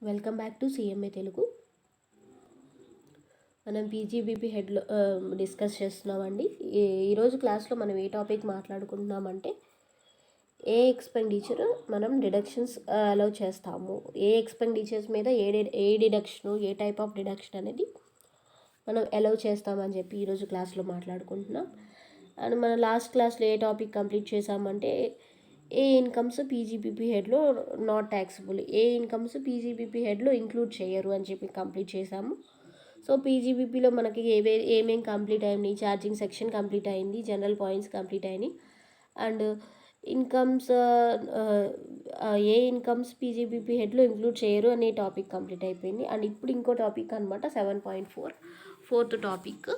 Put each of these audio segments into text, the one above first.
Welcome back to CMA Telugu. మనం PGBP హెడ్లో discuss చేస్తున్నామండి. ఈరోజు క్లాస్లో మనం ఏ టాపిక్ మాట్లాడుకుంటున్నామంటే ఏ ఎక్స్పెండిచర్ మనం డిడక్షన్స్ అలౌ చేస్తాము, ఏ ఎక్స్పెండిచర్స్ మీద ఏ డిడక్షను, ఏ టైప్ ఆఫ్ డిడక్షన్ అనేది మనం అలౌ చేస్తామని చెప్పి ఈరోజు క్లాస్లో మాట్లాడుకుంటున్నాం. అండ్ మనం లాస్ట్ క్లాస్లో ఏ టాపిక్ కంప్లీట్ చేసామంటే ఏ ఇన్కమ్స్ పీజీబీపీ హెడ్లో నాట్ ట్యాక్సిబుల్, ఏ ఇన్కమ్స్ పీజీబీపీ హెడ్లో ఇంక్లూడ్ చేయరు అని చెప్పి కంప్లీట్ చేసాము. సో పీజీబీపీలో మనకి ఏమేమి కంప్లీట్ అయినాయి, ఛార్జింగ్ సెక్షన్ కంప్లీట్ అయింది, జనరల్ పాయింట్స్ కంప్లీట్ అయినాయి, అండ్ ఇన్కమ్స్ ఏ ఇన్కమ్స్ పీజీబీపీ హెడ్లో ఇంక్లూడ్ చేయరు అనే టాపిక్ కంప్లీట్ అయిపోయింది. అండ్ ఇప్పుడు ఇంకో టాపిక్ అనమాట 7.4 ఫోర్త్ టాపిక్.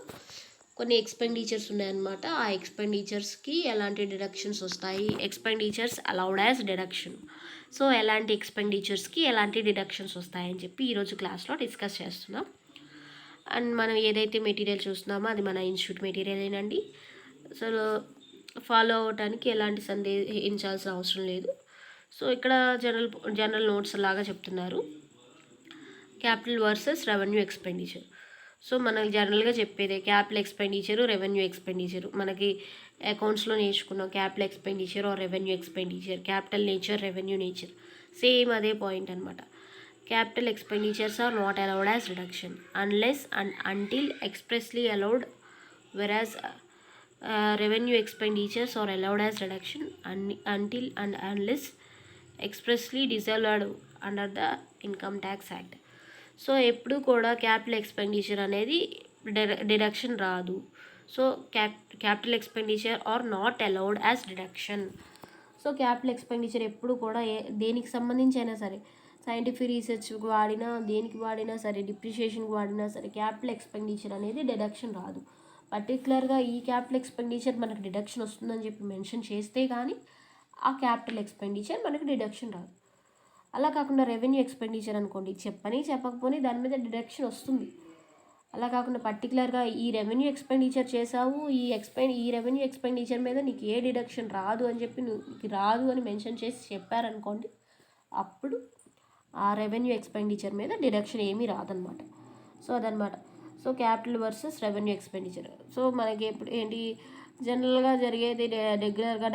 కొన్ని ఎక్స్పెండిచర్స్ ఉన్నాయన్నమాట. ఆ ఎక్స్పెండిచర్స్కి ఎలాంటి డిడక్షన్స్ వస్తాయి, expenditures allowed as deduction. So ఎలాంటి ఎక్స్పెండిచర్స్కి ఎలాంటి డిడక్షన్స్ వస్తాయని చెప్పి ఈరోజు క్లాస్లో డిస్కస్ చేస్తున్నాం. అండ్ మనం ఏదైతే మెటీరియల్ చూస్తున్నామో అది మన ఇన్స్టిట్యూట్ మెటీరియలేనండి. సో ఫాలో అవ్వటానికి ఎలాంటి సందేహించాల్సిన అవసరం లేదు. సో ఇక్కడ జనరల్ నోట్స్ లాగా చెప్తున్నారు, capital versus revenue expenditure. So మనకి జనరల్గా చెప్పేదే క్యాపిటల్ ఎక్స్పెండిచరు, రెవెన్యూ ఎక్స్పెండిచరు. మనకి అకౌంట్స్లో నేర్చుకున్నాం capital expenditure or revenue expenditure, capital nature, revenue nature, same అదే పాయింట్ అనమాట. Capital expenditures are not allowed as reduction unless and until expressly allowed, whereas revenue expenditures are allowed as reduction until and unless expressly disallowed under the Income Tax Act. So ఎప్పుడు కూడా capital expenditure అనేది deduction రాదు. So capital expenditure are not allowed as deduction. So capital expenditure ఎప్పుడు కూడా దేనికి సంబంధించి అయినా సరే, సైంటిఫిక్ రీసెర్చ్కి వాడినా, దేనికి వాడినా సరే, డిప్రిషియేషన్కి వాడినా సరే, క్యాపిటల్ ఎక్స్పెండిచర్ అనేది డిడక్షన్ రాదు. పర్టికులర్గా ఈ క్యాపిటల్ ఎక్స్పెండిచర్ మనకు డిడక్షన్ వస్తుందని చెప్పి మెన్షన్ చేస్తే కానీ ఆ క్యాపిటల్ ఎక్స్పెండిచర్ మనకు డిడక్షన్ రాదు. అలా కాకుండా రెవెన్యూ ఎక్స్పెండిచర్ అనుకోండి, చెప్పకపోని దాని మీద డిడక్షన్ వస్తుంది. అలా కాకుండా పర్టికులర్గా ఈ రెవెన్యూ ఎక్స్పెండిచర్ చేసావు, ఈ రెవెన్యూ ఎక్స్పెండిచర్ మీద నీకు ఏ డిడక్షన్ రాదు అని చెప్పి నీకు రాదు అని మెన్షన్ చేసి చెప్పారనుకోండి, అప్పుడు ఆ రెవెన్యూ ఎక్స్పెండిచర్ మీద డిడక్షన్ ఏమీ రాదనమాట. సో అదనమాట. So capital versus revenue expenditure. So మనకి ఎప్పుడు ఏంటి జనరల్గా జరిగేది, రెగ్యులర్గా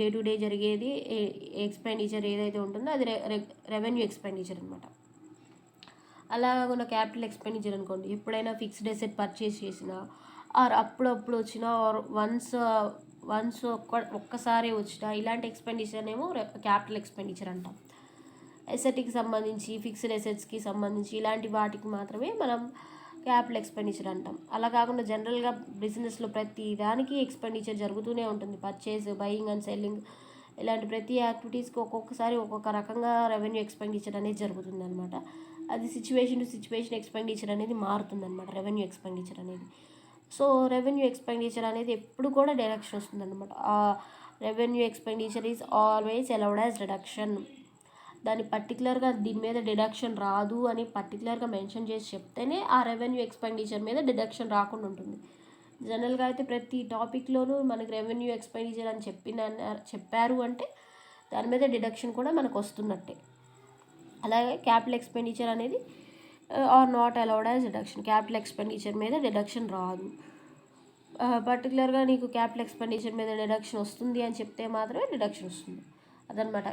డే టు డే జరిగేది ఎక్స్పెండిచర్ ఏదైతే ఉంటుందో అది రెవెన్యూ ఎక్స్పెండిచర్ అనమాట. అలా ఉన్న క్యాపిటల్ ఎక్స్పెండిచర్ అనుకోండి, ఎప్పుడైనా ఫిక్స్డ్ అసెట్ పర్చేస్ చేసినా, ఆర్ అప్పుడప్పుడు వచ్చినా, ఆర్ వన్స్ ఒక్కసారి వచ్చినా, ఇలాంటి ఎక్స్పెండిచర్ ఏమో క్యాపిటల్ ఎక్స్పెండిచర్ అంటాం. ఎసెట్కి సంబంధించి, ఫిక్స్డ్ ఎసెట్స్కి సంబంధించి ఇలాంటి వాటికి మాత్రమే మనం క్యాపిటల్ ఎక్స్పెండిచర్ అంటాం. అలా కాకుండా జనరల్గా బిజినెస్లో ప్రతి దానికి ఎక్స్పెండిచర్ జరుగుతూనే ఉంటుంది. పర్చేస్, బయింగ్ అండ్ సెల్లింగ్ ఇలాంటి ప్రతి యాక్టివిటీస్కి ఒక్కొక్కసారి ఒక్కొక్క రకంగా రెవెన్యూ ఎక్స్పెండిచర్ అనేది జరుగుతుంది అనమాట. అది సిచ్యువేషన్ టు సిచ్యువేషన్ ఎక్స్పెండిచర్ అనేది మారుతుంది అనమాట, రెవెన్యూ ఎక్స్పెండిచర్ అనేది. సో రెవెన్యూ ఎక్స్పెండిచర్ అనేది ఎప్పుడు కూడా డిడక్షన్ వస్తుంది అనమాట. Revenue expenditure is always allowed as deduction. దాన్ని పర్టికులర్గా దీని మీద డిడక్షన్ రాదు అని పర్టికులర్గా మెన్షన్ చేసి చెప్తేనే ఆ రెవెన్యూ ఎక్స్పెండిచర్ మీద డిడక్షన్ రాకుండా ఉంటుంది. జనరల్గా అయితే ప్రతి టాపిక్లోనూ మనకి రెవెన్యూ ఎక్స్పెండిచర్ అని చెప్పారు అంటే దాని మీద డిడక్షన్ కూడా మనకు వస్తున్నట్టే. అలాగే క్యాపిటల్ ఎక్స్పెండిచర్ అనేది are not allowed as deduction. Capital expenditure మీద డిడక్షన్ రాదు. పర్టికులర్గా నీకు క్యాపిటల్ ఎక్స్పెండిచర్ మీద డిడక్షన్ వస్తుంది అని చెప్తే మాత్రమే డిడక్షన్ వస్తుంది. అదనమాట.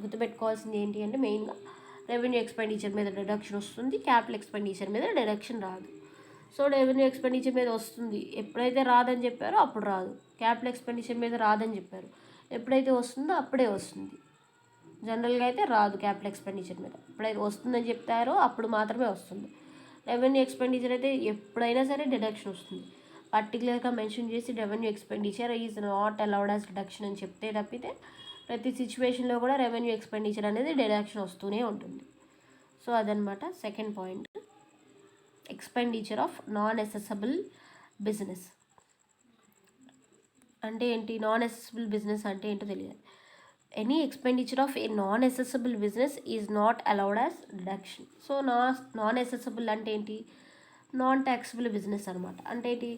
గుర్తుపెట్టుకోవాల్సింది ఏంటి అంటే మెయిన్గా రెవెన్యూ ఎక్స్పెండిచర్ మీద డిడక్షన్ వస్తుంది, క్యాపిటల్ ఎక్స్పెండిచర్ మీద డిడక్షన్ రాదు. సో రెవెన్యూ ఎక్స్పెండిచర్ మీద వస్తుంది, ఎప్పుడైతే రాదని చెప్పారో అప్పుడు రాదు. క్యాపిటల్ ఎక్స్పెండిచర్ మీద రాదని చెప్పారు, ఎప్పుడైతే వస్తుందో అప్పుడే వస్తుంది. జనరల్గా అయితే రాదు క్యాపిటల్ ఎక్స్పెండిచర్ మీద. ఎప్పుడైతే వస్తుందని చెప్తారో అప్పుడు మాత్రమే వస్తుంది. రెవెన్యూ ఎక్స్పెండిచర్ అయితే ఎప్పుడైనా సరే డిడక్షన్ వస్తుంది. పర్టికులర్గా మెన్షన్ చేసి revenue expenditure is not allowed as deduction అని చెప్తే తప్పితే ప్రతి సిచ్యువేషన్లో కూడా రెవెన్యూ ఎక్స్పెండిచర్ అనేది డిడక్షన్ వస్తూనే ఉంటుంది. సో అదనమాట second point, expenditure of non assessable business. అంటే ఏంటి? నాన్ అసెసబుల్ బిజినెస్ అంటే ఏంటో తెలియాలి. Any expenditure of A non assessable business is not allowed as deduction. So non assessable అంటే ఏంటి? నాన్ ట్యాక్సిబుల్ బిజినెస్ అనమాట. అంటే ఏంటి?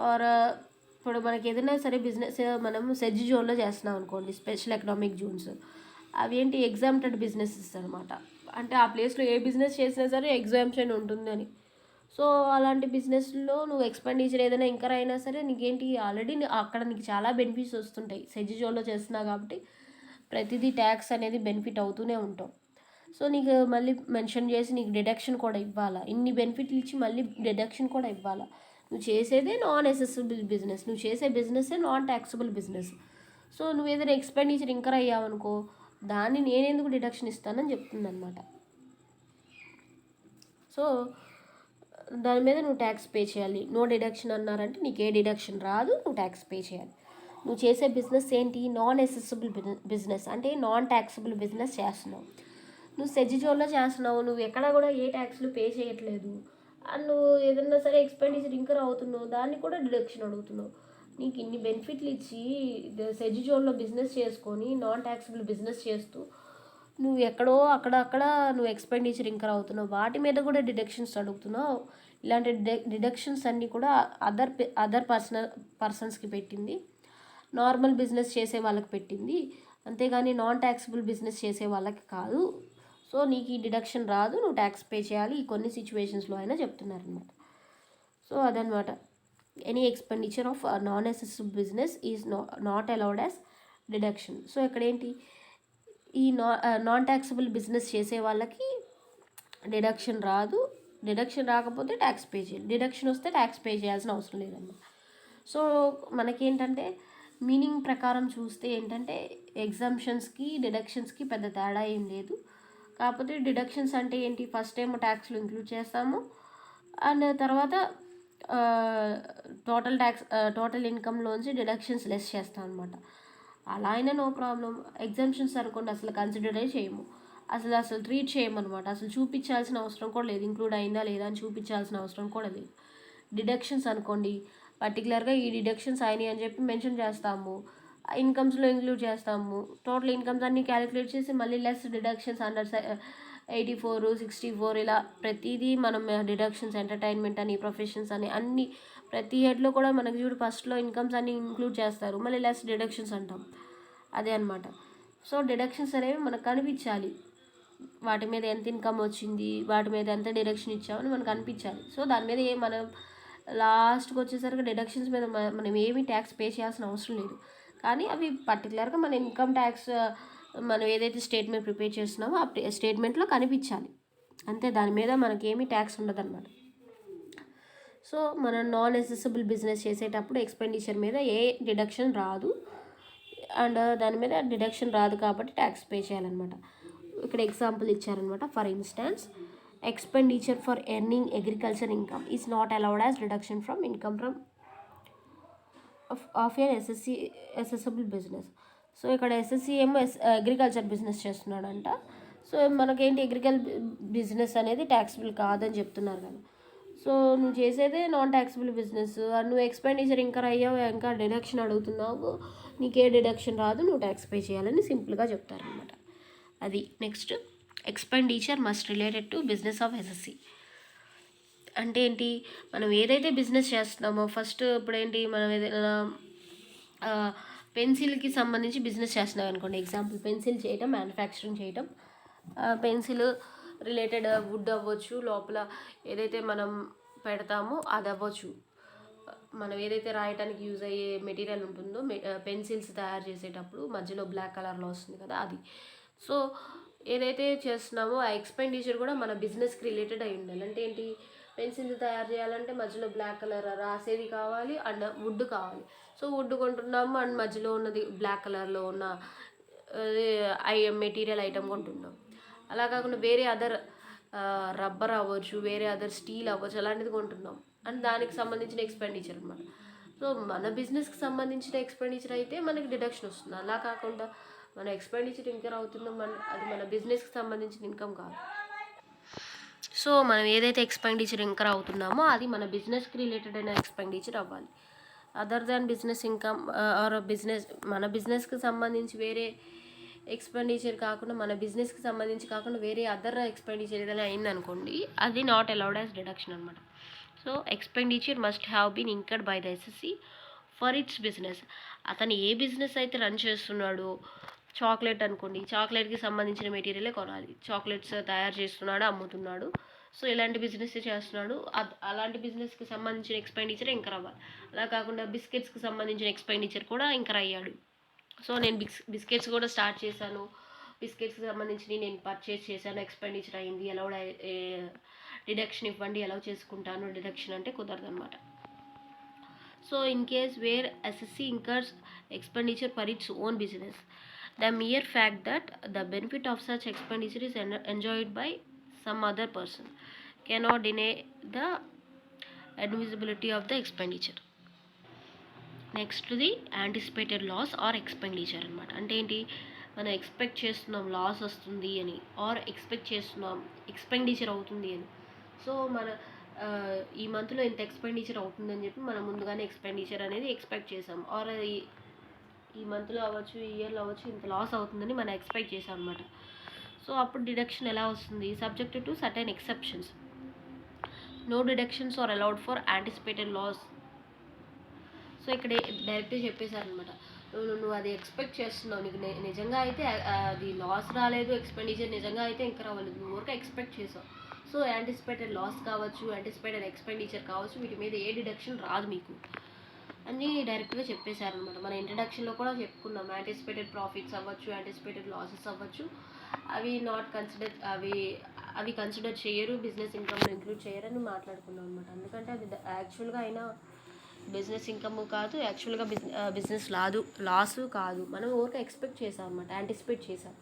ఆర్ ఇప్పుడు మనకి ఏదైనా సరే బిజినెస్ మనం సెజ్ జోన్లో చేస్తున్నాం అనుకోండి, స్పెషల్ ఎకనామిక్ జోన్స్, అవి ఏంటి? ఎగ్జామ్టెడ్ బిజినెసెస్ అనమాట. అంటే ఆ ప్లేస్లో ఏ బిజినెస్ చేసినా సరే ఎగ్జామ్షన్ ఉంటుందని. సో అలాంటి బిజినెస్లో నువ్వు ఎక్స్పెండిచర్ ఏదైనా ఇంకర్ అయినా సరే నీకేంటి ఆల్రెడీ అక్కడ నీకు చాలా బెనిఫిట్స్ వస్తుంటాయి. సెజిజోలో చేస్తున్నావు కాబట్టి ప్రతిదీ ట్యాక్స్ అనేది బెనిఫిట్ అవుతూనే ఉంటావు. సో నీకు మళ్ళీ మెన్షన్ చేసి నీకు డిడక్షన్ కూడా ఇవ్వాలా, ఇన్ని బెనిఫిట్లు ఇచ్చి మళ్ళీ డిడక్షన్ కూడా ఇవ్వాలా. నువ్వు చేసేదే నాన్ అసెసిబుల్ బిజినెస్, నువ్వు చేసే బిజినెస్సే నాన్ ట్యాక్సబుల్ బిజినెస్. సో నువ్వు ఏదైనా ఎక్స్పెండిచర్ ఇంకర్ అయ్యావనుకో దాన్ని నేనెందుకు డిడక్షన్ ఇస్తానని చెప్తుందనమాట. సో దాని మీద నువ్వు ట్యాక్స్ పే చేయాలి. నో డిడక్షన్ అన్నారంటే నీకు ఏ డిడక్షన్ రాదు, నువ్వు ట్యాక్స్ పే చేయాలి. నువ్వు చేసే బిజినెస్ ఏంటి, నాన్ అసెసిబుల్ బిజినెస్ అంటే నాన్ ట్యాక్సబుల్ బిజినెస్ చేస్తున్నావు. నువ్వు సెజిజోన్లో చేస్తున్నావు, నువ్వు ఎక్కడ కూడా ఏ ట్యాక్స్లు పే చేయట్లేదు, అండ్ నువ్వు ఏదన్నా సరే ఎక్స్పెండిచర్ ఇంకర్ అవుతున్నావు, దాన్ని కూడా డిడక్షన్ అడుగుతున్నావు. నీకు ఇన్ని బెనిఫిట్లు ఇచ్చి సెజిజోన్లో బిజినెస్ చేసుకొని నాన్ ట్యాక్సబుల్ బిజినెస్ చేస్తూ నువ్వు ఎక్కడో అక్కడ నువ్వు ఎక్స్పెండిచర్ ఇంకర్ అవుతున్నావు, వాటి మీద కూడా డిడక్షన్స్ అడుగుతున్నావు. ఇలాంటి డిడక్షన్స్ అన్నీ కూడా అదర్ పర్సన్స్కి పెట్టింది, నార్మల్ బిజినెస్ చేసే వాళ్ళకి పెట్టింది, అంతేగాని నాన్ ట్యాక్సబుల్ బిజినెస్ చేసే వాళ్ళకి కాదు. సో నీకు ఈ డిడక్షన్ రాదు, నువ్వు ట్యాక్స్ పే చేయాలి ఈ కొన్ని సిచ్యువేషన్స్లో అయినా చెప్తున్నారనమాట. సో అదనమాట, any expenditure of non assessable business is not allowed as deduction. So ఇక్కడ ఏంటి, ఈ నాన్ ట్యాక్సబుల్ బిజినెస్ చేసే వాళ్ళకి డిడక్షన్ రాదు, డిడక్షన్ రాకపోతే ట్యాక్స్ పే చేయాలి, డిడక్షన్ వస్తే ట్యాక్స్ పే చేయాల్సిన అవసరం లేదన్నమాట. సో మనకేంటంటే మీనింగ్ ప్రకారం చూస్తే ఏంటంటే ఎగ్జామ్షన్స్కి డిడక్షన్స్కి పెద్ద తేడా ఏం లేదు. కాకపోతే డిడక్షన్స్ అంటే ఏంటి, ఫస్ట్ ఏమో ట్యాక్స్లు ఇంక్లూడ్ చేస్తాము అండ్ తర్వాత టోటల్ ఇన్కమ్లోంచి డిడక్షన్స్ లెస్ చేస్తాం అనమాట. అలా అయినా నో ప్రాబ్లం. ఎగ్జామ్షన్స్ అనుకోండి అసలు కన్సిడరే చేయము, అసలు ట్రీట్ చేయమన్నమాట, అసలు చూపించాల్సిన అవసరం కూడా లేదు, ఇంక్లూడ్ అయిందా లేదా అని చూపించాల్సిన అవసరం కూడా లేదు. డిడక్షన్స్ అనుకోండి పర్టికులర్గా ఈ డిడక్షన్స్ అయినాయి అని చెప్పి మెన్షన్ చేస్తాము, ఇన్కమ్స్లో ఇంక్లూడ్ చేస్తాము, టోటల్ ఇన్కమ్స్ అన్నీ క్యాలిక్యులేట్ చేసి మళ్ళీ లెస్ డిడక్షన్స్ అండర్ 84, 64 ఇలా ప్రతిదీ మనం డిడక్షన్స్ ఎంటర్టైన్మెంట్ అని ప్రొఫెషన్స్ అని అన్ని ప్రతి హెడ్లో కూడా మనకి చూడు ఫస్ట్లో ఇన్కమ్స్ అన్నీ ఇంక్లూడ్ చేస్తారు, మళ్ళీ లెస్ డిడక్షన్స్ అంటాం, అదే అనమాట. సో డిడక్షన్స్ అనేవి మనకు కనిపించాలి, వాటి మీద ఎంత ఇన్కమ్ వచ్చింది, వాటి మీద ఎంత డిడక్షన్ ఇచ్చామని మనకు అనిపించాలి. సో దాని మీద మనం లాస్ట్కి వచ్చేసరికి డిడక్షన్స్ మీద మనం ఏమీ ట్యాక్స్ పే చేయాల్సిన అవసరం లేదు, కానీ అవి పర్టికులర్గా మన ఇన్కమ్ ట్యాక్స్ మనం ఏదైతే స్టేట్మెంట్ ప్రిపేర్ చేస్తున్నామో ఆ స్టేట్మెంట్లో కనిపించాలి అంతే, దాని మీద మనకేమీ ట్యాక్స్ ఉండదు అనమాట. సో మనం నాన్ అసెసిబుల్ బిజినెస్ చేసేటప్పుడు ఎక్స్పెండిచర్ మీద ఏ డిడక్షన్ రాదు అండ్ దాని మీద డిడక్షన్ రాదు కాబట్టి ట్యాక్స్ పే చేయాలన్నమాట. ఇక్కడ ఎగ్జాంపుల్ ఇచ్చారనమాట, for instance expenditure for earning agriculture income is not allowed as deduction from income from of an assessable business. So ఇక్కడ ఎస్ఎస్సి ఏమో అగ్రికల్చర్ బిజినెస్ చేస్తున్నాడంట, సో మనకేంటి బిజినెస్ అనేది ట్యాక్సిబుల్ కాదని చెప్తున్నారు కదా. సో నువ్వు చేసేదే నాన్ ట్యాక్సిబుల్ బిజినెస్, నువ్వు ఎక్స్పెండిచర్ ఇంకర్ అయ్యావు, ఇంకా డిడక్షన్ అడుగుతున్నావు, నీకే డిడక్షన్ రాదు, నువ్వు ట్యాక్స్ పే చేయాలని సింపుల్గా చెప్తారనమాట. అది next, expenditure must related to business of SSC. అంటే ఏంటి, మనం ఏదైతే బిజినెస్ చేస్తున్నామో ఫస్ట్ ఇప్పుడు ఏంటి, మనం ఏదైనా పెన్సిల్కి సంబంధించి బిజినెస్ చేస్తున్నాం అనుకోండి, ఎగ్జాంపుల్ పెన్సిల్ చేయటం, మ్యానుఫ్యాక్చరింగ్ చేయటం, పెన్సిల్ రిలేటెడ్ వుడ్ అవ్వచ్చు, లోపల ఏదైతే మనం పెడతామో అది అవ్వచ్చు, మనం ఏదైతే రాయటానికి యూజ్ అయ్యే మెటీరియల్ ఉంటుందో పెన్సిల్స్ తయారు చేసేటప్పుడు మధ్యలో బ్లాక్ కలర్లో వస్తుంది కదా అది. సో ఏదైతే చేస్తున్నామో ఆ ఎక్స్పెండిచర్ కూడా మన బిజినెస్కి రిలేటెడ్ అయి ఉండాలి. అంటే ఏంటి, పెన్సిల్ తయారు చేయాలంటే మధ్యలో బ్లాక్ కలర్ రాసేది కావాలి అండ్ వుడ్ కావాలి. సో వుడ్ కొంటున్నాము అండ్ మధ్యలో ఉన్నది బ్లాక్ కలర్లో ఉన్న మెటీరియల్ ఐటమ్ కొంటున్నాం. అలా కాకుండా వేరే అదర్ రబ్బర్ అవ్వచ్చు, వేరే అదర్ స్టీల్ అవ్వచ్చు, అలాంటిది కొంటున్నాం అండ్ దానికి సంబంధించిన ఎక్స్పెండిచర్ అనమాట. సో మన బిజినెస్కి సంబంధించిన ఎక్స్పెండిచర్ అయితే మనకి డిడక్షన్ వస్తుంది. అలా కాకుండా మన ఎక్స్పెండిచర్ ఇంకర్ అవుతున్నాం అది మన బిజినెస్కి సంబంధించిన ఇన్కమ్ కాదు. సో మనం ఏదైతే ఎక్స్పెండిచర్ ఇంకర్ అవుతున్నామో అది మన బిజినెస్కి రిలేటెడ్ అయిన ఎక్స్పెండిచర్ అవ్వాలి. Other than business income or మన బిజినెస్కి సంబంధించి వేరే ఎక్స్పెండిచర్ కాకుండా, మన బిజినెస్కి సంబంధించి కాకుండా వేరే అదర్ ఎక్స్పెండిచర్ ఏదైనా అయిందనుకోండి, అది నాట్ అలౌడ్ యాజ్ డిడక్షన్ అనమాట. So expenditure must have been incurred by the assessee for its business. అతను ఏ బిజినెస్ అయితే రన్ చేస్తున్నాడో చాక్లెట్ అనుకోండి, చాక్లెట్కి సంబంధించిన మెటీరియలే కొనాలి. చాక్లెట్స్ తయారు చేస్తున్నాడు, అమ్ముతున్నాడు. సో ఇలాంటి బిజినెస్ చేస్తున్నాడు, అలాంటి బిజినెస్కి సంబంధించిన ఎక్స్పెండిచర్ ఇంకర్ అవ్వాలి. అలా కాకుండా బిస్కెట్స్కి సంబంధించిన ఎక్స్పెండిచర్ కూడా ఇంకర్ అయ్యాడు. సో నేను బిస్కెట్స్ కూడా స్టార్ట్ చేశాను, బిస్కెట్స్కి సంబంధించి నేను పర్చేస్ చేశాను, ఎక్స్పెండిచర్ అయింది, ఎలా డిడక్షన్ ఇవ్వండి, ఎలా చేసుకుంటాను డిడక్షన్ అంటే కుదరదు అనమాట. So in case where SSC incurs expenditure for its own business, the mere fact that the benefit of such expenditure is enjoyed by some other person cannot deny the admissibility of the expenditure. Next the anticipated loss or expenditure అనమాట. అంటే ఏంటి, మనం expect చేస్తున్నాం loss వస్తుంది అని, are expect చేస్తున్నాం expenditure అవుతుంది అని. సో మన ఈ మంత్లో ఇంత ఎక్స్పెండిచర్ అవుతుందని చెప్పి మనం ముందుగానే ఎక్స్పెండిచర్ అనేది ఎక్స్పెక్ట్ చేసాం, ఆర్ ఈ మంత్లో అవ్వచ్చు, ఈ ఇయర్లో అవ్వచ్చు, ఇంత లాస్ అవుతుందని మనం ఎక్స్పెక్ట్ చేసాం అనమాట. సో అప్పుడు డిడక్షన్ ఎలా వస్తుంది, subject to certain exceptions. No deductions are allowed for anticipated loss. So ఇక్కడ డైరెక్ట్గా చెప్పేశారనమాట, నువ్వు అది ఎక్స్పెక్ట్ చేస్తున్నావు, నీకు నిజంగా అయితే అది లాస్ రాలేదు, ఎక్స్పెండిచర్ నిజంగా అయితే ఇంకా రాలేదు, నువ్వు ఊరికే ఎక్స్పెక్ట్ చేసావు. సో యాంటిసిపేటెడ్ లాస్ కావచ్చు, యాంటిసిపేటెడ్ ఎక్స్పెండిచర్ కావచ్చు, వీటి మీద ఏ డిడక్షన్ రాదు మీకు అని డైరెక్ట్గా చెప్పేశారనమాట. మన ఇంట్రడక్షన్లో కూడా చెప్పుకున్నాం, యాంటిసిపేటెడ్ ప్రాఫిట్స్ అవ్వచ్చు, యాంటిసిపేటెడ్ లాసెస్ అవ్వచ్చు, అవి నాట్ కన్సిడర్, అవి కన్సిడర్ చేయరు, బిజినెస్ ఇన్కమ్లో ఇంక్లూడ్ చేయరని మాట్లాడుకున్నాం అనమాట. ఎందుకంటే అది యాక్చువల్గా అయినా బిజినెస్ ఇన్కమ్ కాదు, యాక్చువల్గా బిజినెస్ లాసు కాదు, మనం ఊరికే ఎక్స్పెక్ట్ చేసాం అనమాట, యాంటిసిపేట్ చేసాం.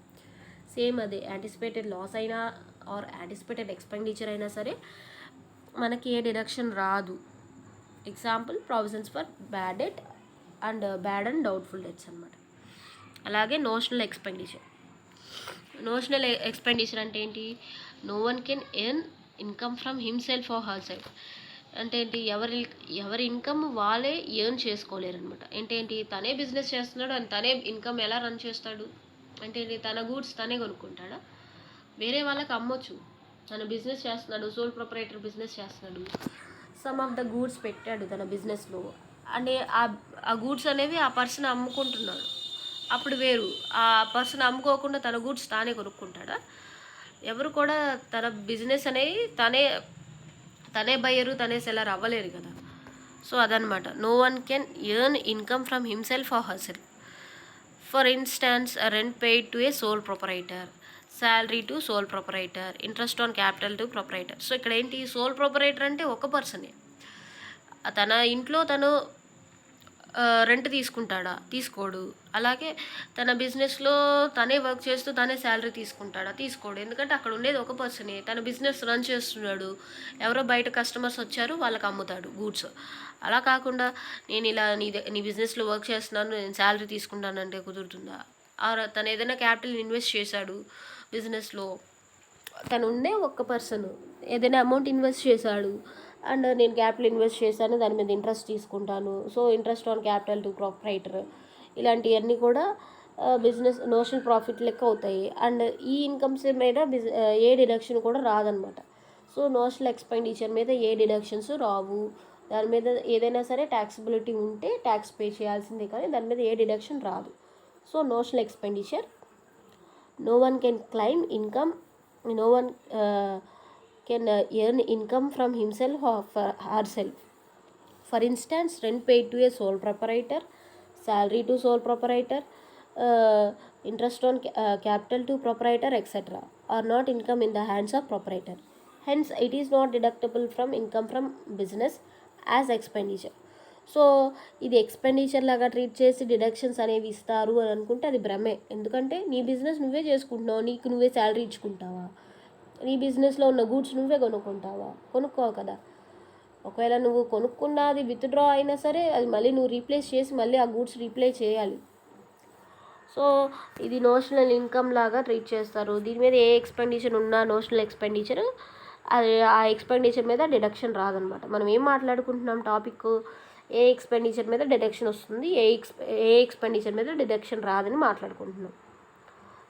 సేమ్ అదే యాంటిసిపేటెడ్ లాస్ అయినా ఆర్ యాంటిసిపేటెడ్ ఎక్స్పెండిచర్ అయినా సరే మనకి ఏ డిడక్షన్ రాదు. Example provisions for bad and doubtful debts అనమాట. అలాగే నోషనల్ ఎక్స్పెండిచర్. నోషనల్ ఎక్స్పెండిచర్ అంటే ఏంటి, no one can earn income from himself or herself. అంటే ఏంటి, ఎవరి ఇన్కమ్ వాళ్ళే ఎర్న్ చేసుకోలేరు అనమాట. ఏంటి, తనే బిజినెస్ చేస్తున్నాడు అని తనే ఇన్కమ్ ఎలా రన్ చేస్తాడు అంటే ఏంటి, తన గూడ్స్ తనే కొనుక్కుంటాడా, వేరే వాళ్ళకి అమ్మొచ్చు. తన బిజినెస్ చేస్తున్నాడు, సోల్ ప్రొపరేటర్ బిజినెస్ చేస్తున్నాడు, సమ్ ఆఫ్ ద గూడ్స్ పెట్టాడు తన బిజినెస్లో, అంటే ఆ గూడ్స్ అనేవి ఆ పర్సన్ అమ్ముకుంటున్నాడు, అప్పుడు వేరు. ఆ పర్సన్ అమ్ముకోకుండా తన గూడ్స్ తానే కొనుక్కుంటాడా, ఎవరు కూడా తన బిజినెస్ అనేది తనే బయ్యరు, తనే సెల్లర్ అవ్వలేరు కదా. సో అదనమాట, no one can earn income from himself or herself. For instance, rent paid to a sole proprietor, salary to sole proprietor, interest on capital to proprietor. So ఇక్కడ ఏంటి, soul proprietor అంటే ఒక పర్సనే, తన ఇంట్లో తను rent తీసుకుంటాడా, తీసుకోడు. అలాగే తన బిజినెస్లో తనే వర్క్ చేస్తూ తనే శాలరీ తీసుకుంటాడా, తీసుకోడు. ఎందుకంటే అక్కడ ఉండేది ఒక పర్సనే, తన బిజినెస్ రన్ చేస్తున్నాడు, ఎవరో బయట కస్టమర్స్ వచ్చారు వాళ్ళకి అమ్ముతాడు గూడ్స్. అలా కాకుండా నేను ఇలా నీ బిజినెస్లో వర్క్ చేస్తున్నాను, నేను శాలరీ తీసుకుంటానంటే కుదురుతుందా. తను ఏదైనా క్యాపిటల్ ఇన్వెస్ట్ చేశాడు బిజినెస్లో, తను ఉండే ఒక్క పర్సన్ ఏదైనా అమౌంట్ ఇన్వెస్ట్ చేశాడు, అండ్ నేను క్యాపిటల్ ఇన్వెస్ట్ చేశాను, దాని మీద ఇంట్రెస్ట్ తీసుకుంటాను, so interest on capital to proprietor, ఇలాంటివన్నీ కూడా బిజినెస్ నోషనల్ ప్రాఫిట్ లెక్క అవుతాయి. అండ్ ఈ ఇన్కమ్స్ మీద ఏ డిడక్షన్ కూడా రాదనమాట. సో నోషనల్ ఎక్స్పెండిచర్ మీద ఏ డిడక్షన్స్ రావు, దాని మీద ఏదైనా సరే ట్యాక్సిబిలిటీ ఉంటే ట్యాక్స్ పే చేయాల్సిందే, కానీ దాని మీద ఏ డిడక్షన్ రాదు. So notional expenditure, no one can claim income, no one can earn income from himself or herself. For instance, rent paid to a sole proprietor, salary to sole proprietor, interest on capital to proprietor, etc. are not income in the hands of proprietor. Hence, it is not deductible from income from business as expenditure. So ఇది expenditure లాగా treat చేసి deductions అనేవి ఇస్తారు అని అనుకుంటే అది భ్రమే. ఎందుకంటే నీ బిజినెస్ నువ్వే చేసుకుంటున్నావు, నీకు నువ్వే శాలరీ ఇచ్చుకుంటావా, నీ బిజినెస్లో ఉన్న గూడ్స్ నువ్వే కొనుక్కుంటావా, కొనుక్కోవు కదా. ఒకవేళ నువ్వు కొనుక్కున్నది విత్డ్రా అయినా సరే అది మళ్ళీ నువ్వు రీప్లేస్ చేసి మళ్ళీ ఆ గూడ్స్ రీప్లే చేయాలి. సో ఇది నోషనల్ ఇన్కమ్ లాగా ట్రీట్ చేస్తారు. దీని మీద ఏ ఎక్స్పెండిచర్ ఉన్నా నోషనల్ ఎక్స్పెండిచర్, అది ఆ ఎక్స్పెండిచర్ మీద డిడక్షన్ రాదనమాట. మనం ఏం మాట్లాడుకుంటున్నాం టాపిక్, ఏ ఎక్స్పెండిచర్ మీద డిడక్షన్ వస్తుంది, ఏ ఎక్స్పెండిచర్ మీద డిడక్షన్ రాదని మాట్లాడుకుంటున్నాం.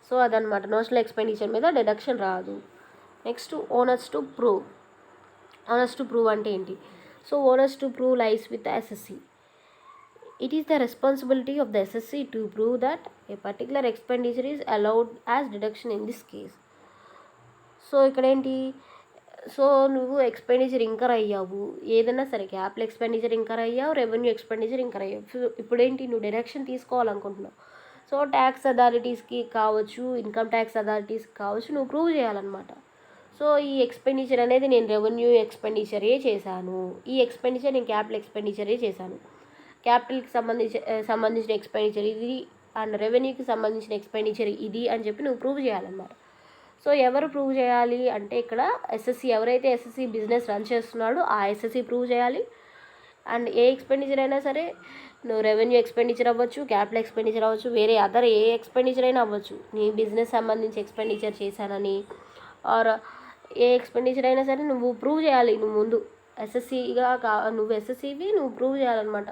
సో అదనమాట, నోషనల్ ఎక్స్పెండిచర్ మీద డిడక్షన్ రాదు. Next owners to prove. Owners to prove అంటే ఏంటి, so onus to prove lies with SSC. It is the responsibility of the SSC to prove that a particular expenditure is allowed as deduction in this case. So ఇక్కడ ఏంటి, so నువ్వు expenditure incur అయ్యావు, ఏదైనా సరే capital expenditure incur అయ్యావు, revenue expenditure incur అయ్యావు. ఇప్పుడేంటి, నువ్వు డిడక్షన్ తీసుకోవాలనుకుంటున్నావు. సో ట్యాక్స్ అథారిటీస్కి కావచ్చు, ఇన్కమ్ ట్యాక్స్ అథారిటీస్కి కావచ్చు, నువ్వు ప్రూవ్ చేయాలన్నమాట. సో ఈ ఎక్స్పెండిచర్ అనేది నేను రెవెన్యూ ఎక్స్పెండిచరే చేశాను, ఈ ఎక్స్పెండిచర్ నేను క్యాపిటల్ ఎక్స్పెండిచరే చేశాను, క్యాపిటల్కి సంబంధించిన ఎక్స్పెండిచర్ ఇది అండ్ రెవెన్యూకి సంబంధించిన ఎక్స్పెండిచర్ ఇది అని చెప్పి నువ్వు ప్రూవ్ చేయాలన్నమాట. సో ఎవరు ప్రూవ్ చేయాలి అంటే ఇక్కడ ఎస్ఎస్సి, ఎవరైతే ఎస్ఎస్సి బిజినెస్ రన్ చేస్తున్నాడో ఆ ఎస్ఎస్సి ప్రూవ్ చేయాలి. అండ్ ఏ ఎక్స్పెండిచర్ అయినా సరే, నువ్వు రెవెన్యూ ఎక్స్పెండిచర్ అవ్వచ్చు, క్యాపిటల్ ఎక్స్పెండిచర్ అవ్వచ్చు, వేరే అదర్ ఏ ఎక్స్పెండిచర్ అయినా అవ్వచ్చు, నీ బిజినెస్ సంబంధించి ఎక్స్పెండిచర్ చేశానని ఆర్ ఏ ఎక్స్పెండిచర్ అయినా సరే నువ్వు ప్రూవ్ చేయాలి. నువ్వు ముందు ఎస్ఎస్సిగా నువ్వు ఎస్ఎస్సివి నువ్వు ప్రూవ్ చేయాలన్నమాట.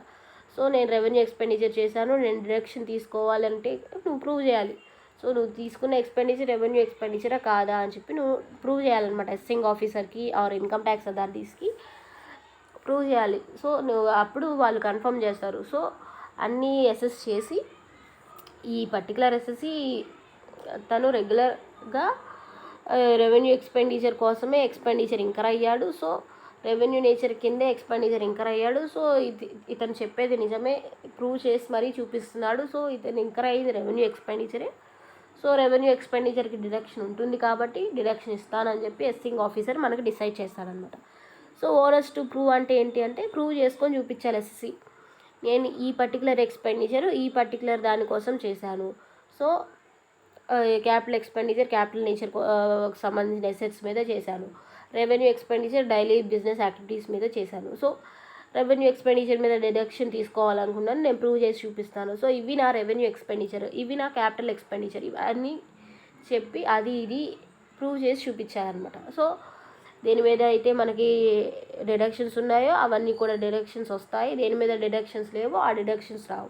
సో నేను రెవెన్యూ ఎక్స్పెండిచర్ చేశాను, నేను డిడక్షన్ తీసుకోవాలంటే నువ్వు ప్రూవ్ చేయాలి. సో నువ్వు తీసుకున్న ఎక్స్పెండిచర్ రెవెన్యూ ఎక్స్పెండిచరా కాదా అని చెప్పి నువ్వు ప్రూవ్ చేయాలన్నమాట. అసెసింగ్ ఆఫీసర్కి ఆర్ ఇన్కమ్ ట్యాక్స్ అథారిటీస్కి ప్రూవ్ చేయాలి. సో నువ్వు అప్పుడు వాళ్ళు కన్ఫర్మ్ చేస్తారు. సో అన్నీ అసెస్ చేసి ఈ పర్టికులర్ ఎస్ఎస్సి తను రెగ్యులర్గా రెవెన్యూ ఎక్స్పెండిచర్ కోసమే ఎక్స్పెండిచర్ ఇంకర్ అయ్యాడు. సో రెవెన్యూ నేచర్ కిందే ఎక్స్పెండిచర్ ఇంకర్ అయ్యాడు. సో ఇతను చెప్పేది నిజమే, ప్రూవ్ చేసి మరీ చూపిస్తున్నాడు. సో ఇతను ఇంకర్ అయ్యేది రెవెన్యూ ఎక్స్పెండిచరే. సో రెవెన్యూ ఎక్స్పెండిచర్కి డిడక్షన్ ఉంటుంది కాబట్టి డిడక్షన్ ఇస్తానని చెప్పి అసెసింగ్ ఆఫీసర్ మనకి డిసైడ్ చేస్తాడనమాట. సో ఓనర్స్ టు ప్రూవ్ అంటే ఏంటి అంటే, ప్రూవ్ చేసుకొని చూపించాలి ఎస్ఎస్సి, నేను ఈ పర్టికులర్ ఎక్స్పెండిచర్ ఈ పర్టికులర్ దానికోసం చేశాను. So capital expenditure capital nature సంబంధించిన అసెట్స్ మీద చేశాను, revenue expenditure daily business activities మీద చేశాను. సో రెవెన్యూ ఎక్స్పెండిచర్ మీద డిడక్షన్ తీసుకోవాలనుకున్నాను, నేను ప్రూవ్ చేసి చూపిస్తాను. సో ఇవి నా రెవెన్యూ ఎక్స్పెండిచర్, ఇవి నా క్యాపిటల్ ఎక్స్పెండిచర్, ఇవన్నీ చెప్పి అది ఇది ప్రూవ్ చేసి చూపించాలన్నమాట. సో దేని మీద అయితే మనకి డిడక్షన్స్ ఉన్నాయో అవన్నీ కూడా డిడక్షన్స్ వస్తాయి, దేని మీద డిడక్షన్స్ లేవో ఆ డిడక్షన్స్ రావు.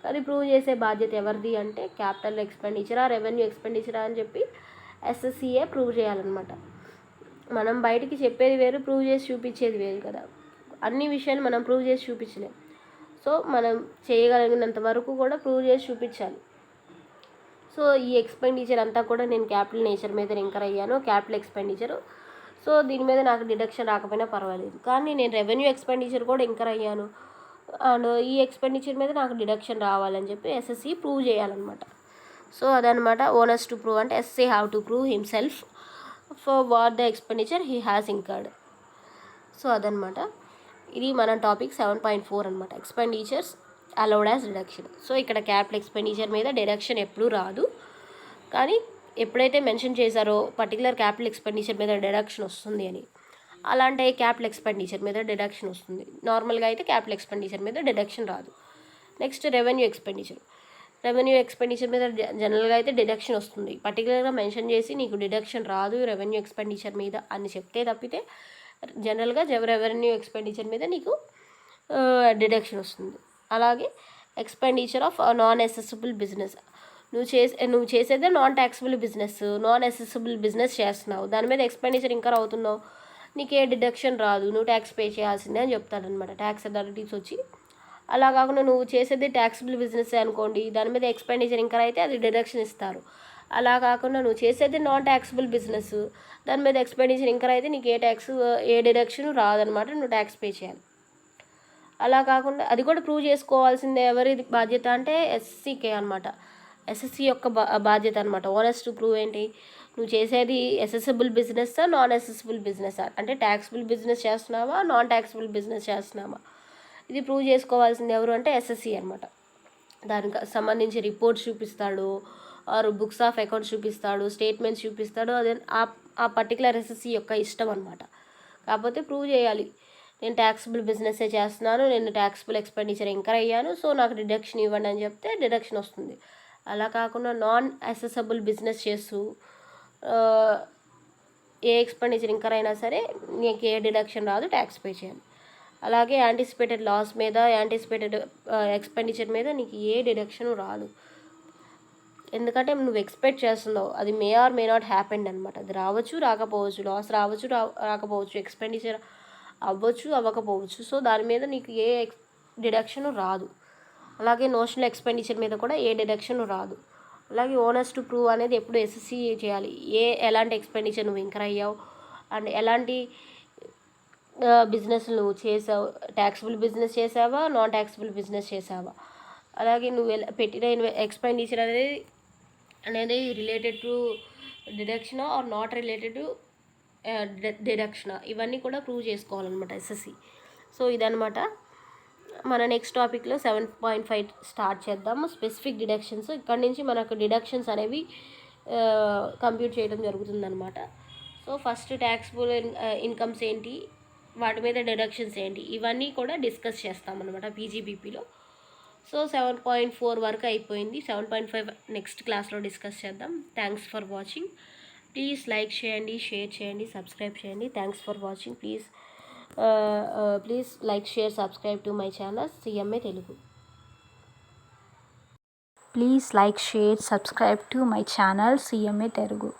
కానీ ప్రూవ్ చేసే బాధ్యత ఎవరిది అంటే క్యాపిటల్ ఎక్స్పెండిచరా రెవెన్యూ ఎక్స్పెండిచరా అని చెప్పి ఎస్ఎస్సిఏ ప్రూవ్ చేయాలన్నమాట. మనం బయటికి చెప్పేది వేరు, ప్రూవ్ చేసి చూపించేది వేరు కదా. అన్ని విషయాలు మనం ప్రూవ్ చేసి చూపించలేం. సో మనం చేయగలిగినంత వరకు కూడా ప్రూవ్ చేసి చూపించాలి. సో ఈ ఎక్స్పెండిచర్ అంతా కూడా నేను క్యాపిటల్ నేచర్ మీద ఇంకర్ అయ్యాను, క్యాపిటల్ ఎక్స్పెండిచరు. సో దీని మీద నాకు డిడక్షన్ రాకపోయినా పర్వాలేదు, కానీ నేను రెవెన్యూ ఎక్స్పెండిచర్ కూడా ఇంకర్ అయ్యాను అండ్ ఈ ఎక్స్పెండిచర్ మీద నాకు డిడక్షన్ రావాలని చెప్పి ఎస్ఎస్సి ప్రూవ్ చేయాలన్నమాట. సో అదనమాట ఓనర్స్ టు ప్రూవ్ అంటే SC have to prove himself for what the expenditure he has incurred. So అదనమాట, ఇది మన టాపిక్ 7.4 అనమాట, expenditures allowed as deduction. So ఇక్కడ క్యాపిటల్ ఎక్స్పెండిచర్ మీద డిడక్షన్ ఎప్పుడూ రాదు, కానీ ఎప్పుడైతే మెన్షన్ చేశారో పర్టికులర్ క్యాపిటల్ ఎక్స్పెండిచర్ మీద డిడక్షన్ వస్తుంది అని, అలాంటి క్యాపిటల్ ఎక్స్పెండిచర్ మీద డిడక్షన్ వస్తుంది. నార్మల్గా అయితే క్యాపిటల్ ఎక్స్పెండిచర్ మీద డిడక్షన్ రాదు. Next revenue expenditure, revenue expenditure మీద జనరల్గా అయితే డిడక్షన్ వస్తుంది. పర్టికులర్గా మెన్షన్ చేసి నీకు డిడక్షన్ రాదు రెవెన్యూ ఎక్స్పెండిచర్ మీద అని చెప్తే తప్పితే జనరల్గా రెవెన్యూ ఎక్స్పెండిచర్ మీద నీకు డిడక్షన్ వస్తుంది. అలాగే expenditure of non assessable business, నువ్వు చేసేదే non taxable business, non assessable business చేస్తున్నావు, దాని మీద ఎక్స్పెండిచర్ ఇంకర్ అవుతున్నావు, నీకు ఏ డిడక్షన్ రాదు, నువ్వు ట్యాక్స్ పే చేయాల్సిందే అని చెప్తాడనమాట ట్యాక్స్ అథారిటీస్ వచ్చి. అలా కాకుండా నువ్వు చేసేది ట్యాక్సిబుల్ బిజినెస్ అనుకోండి, దాని మీద ఎక్స్పెండిచర్ ఇంకర్ అయితే అది డిడక్షన్ ఇస్తారు. అలా కాకుండా నువ్వు చేసేది నాన్ ట్యాక్సిబుల్ బిజినెస్, దాని మీద ఎక్స్పెండిచర్ ఇంకర్ అయితే నీకు ఏ డిడక్షన్ రాదనమాట, నువ్వు ట్యాక్స్ పే చేయాలి. అలా కాకుండా అది కూడా ప్రూవ్ చేసుకోవాల్సిందే, ఎవరి బాధ్యత అంటే ఎస్సీకే అనమాట, ఎస్ఎస్సి యొక్క బాధ్యత అనమాట. ఓనర్స్ టు ప్రూవ్ ఏంటి, నువ్వు చేసేది assessable business non assessable business, అంటే ట్యాక్సిబుల్ బిజినెస్ చేస్తున్నావా నాన్ ట్యాక్సిబుల్ బిజినెస్ చేస్తున్నావా, ఇది ప్రూవ్ చేసుకోవాల్సింది ఎవరు అంటే ఎస్ఎస్సి అనమాట. దానికి సంబంధించి రిపోర్ట్స్ చూపిస్తాడు ఆర్ బుక్స్ ఆఫ్ అకౌంట్స్ చూపిస్తాడు, స్టేట్మెంట్స్ చూపిస్తాడు, అదే ఆ పర్టికులర్ ఎస్ఎస్సి యొక్క ఇష్టం అనమాట. కాకపోతే ప్రూవ్ చేయాలి, నేను ట్యాక్సిబుల్ బిజినెస్సే చేస్తున్నాను, నేను ట్యాక్సిబుల్ ఎక్స్పెండిచర్ ఇంకర్ అయ్యాను, సో నాకు డిడక్షన్ ఇవ్వండి అని చెప్తే డిడక్షన్ వస్తుంది. అలా కాకుండా నాన్ అసెసిబుల్ బిజినెస్ చేస్తూ ఏ ఎక్స్పెండిచర్ ఇంకర్ అయినా సరే నీకు ఏ డిడక్షన్ రాదు, ట్యాక్స్ పే చేయాలి. అలాగే యాంటిసిపేటెడ్ లాస్ మీద యాంటిసిపేటెడ్ ఎక్స్పెండిచర్ మీద నీకు ఏ డిడక్షన్ రాదు, ఎందుకంటే నువ్వు ఎక్స్పెక్ట్ చేస్తున్నావు, అది మే ఆర్ మే నాట్ హ్యాపెండ్ అనమాట. అది రావచ్చు రాకపోవచ్చు, లాస్ రావచ్చు రాకపోవచ్చు, ఎక్స్పెండిచర్ అవ్వచ్చు అవ్వకపోవచ్చు. సో దాని మీద నీకు ఏ డిడక్షన్ రాదు. అలాగే నోషనల్ ఎక్స్పెండిచర్ మీద కూడా ఏ డిడక్షన్ రాదు. అలాగే ఓనర్స్ టు ప్రూవ్ అనేది ఎప్పుడు ఎస్ఎస్సి చేయాలి, ఎలాంటి ఎక్స్పెండిచర్ నువ్వు ఇంకర్ అయ్యావు అండ్ ఎలాంటి బిజినెస్ నువ్వు చేసావు, ట్యాక్సిబుల్ బిజినెస్ చేసావా, నాన్ ట్యాక్సిబుల్ బిజినెస్ చేసావా, అలాగే నువ్వు పెట్టిన ఎక్స్పెండిచర్ అనేది related to deduction or not related to deduction, ఇవన్నీ కూడా ప్రూవ్ చేసుకోవాలన్నమాట ఎస్ఎస్సి. సో ఇదనమాట. మన నెక్స్ట్ టాపిక్లో 7.5 స్టార్ట్ చేద్దాము. Specific deductions. ఇక్కడ నుంచి మనకు డిడక్షన్స్ అనేవి కంప్యూట్ చేయడం జరుగుతుందన్నమాట. సో ఫస్ట్ ట్యాక్సిబుల్ ఇన్కమ్స్ ఏంటి, వాటి మీద డిడక్షన్స్ ఏంటి, ఇవన్నీ కూడా డిస్కస్ చేస్తామన్నమాట పీజీబీపీలో. సో 7.4 వరకు అయిపోయింది. 7.5 నెక్స్ట్ క్లాస్లో డిస్కస్ చేద్దాం. Thanks for watching. Please like చేయండి, షేర్ చేయండి, సబ్స్క్రైబ్ చేయండి. Thanks for watching. Please like, share, subscribe to my channel CMA Telugu. Please like, share, subscribe to my channel CMA Telugu.